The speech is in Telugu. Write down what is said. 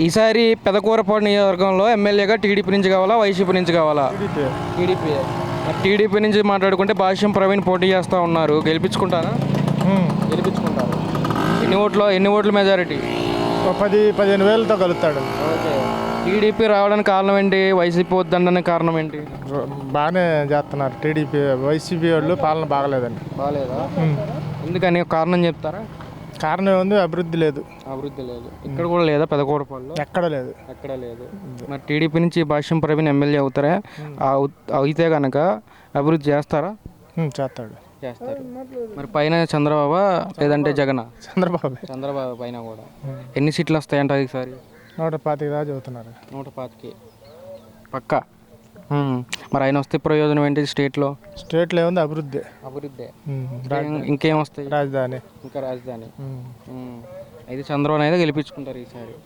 ఈసారి పెదకూరపాడు నియోజకవర్గంలో ఎమ్మెల్యేగా టీడీపీ నుంచి కావాలా, వైసీపీ నుంచి కావాలా? టీడీపీ. టీడీపీ నుంచి మాట్లాడుకుంటే భాష్యం ప్రవీణ్ పోటీ చేస్తూ ఉన్నారు, గెలిపించుకుంటారా? గెలిపించుకుంటారు. ఎన్ని ఓట్ల మెజారిటీ? 10-15 వేలతో కలుస్తాడు. ఓకే. టీడీపీ రావడానికి కారణం ఏంటి, వైసీపీ వద్దనడానికి కారణం ఏంటి? బాగానే చేస్తున్నారు టీడీపీ. వైసీపీ వాళ్ళు పాలన బాగలేదండి. బాగాలేదా? ఎందుకని కారణం చెప్తారా? కారణం ఏముంది, అభివృద్ధి లేదు. అభివృద్ధి లేదు. ఇక్కడ కూడా లేదా పెదకూరపాడులో? ఎక్కడ లేదు. ఎక్కడ లేదు. మరి టీడీపీ నుంచి భాష్యం ప్రవీణ్ ఎమ్మెల్యే అవుతారా? అయితే కనుక అభివృద్ధి చేస్తారా? చేస్తాడు. చేస్తారు. మరి పైన చంద్రబాబు లేదంటే జగన్? చంద్రబాబు పైన కూడా. ఎన్ని సీట్లు వస్తాయంట ఈసారి? 125 దాకా చదువుతున్నారు. 125 పక్క. మరి ఆయన వస్తే ప్రయోజనం ఏంటి స్టేట్లో? స్టేట్లో ఏముంది, అభివృద్ధి. ఇంకేం వస్తాయి? రాజధాని. ఇంకా రాజధాని. అయితే చంద్రబాబు అయితే గెలిపించుకుంటారు ఈసారి.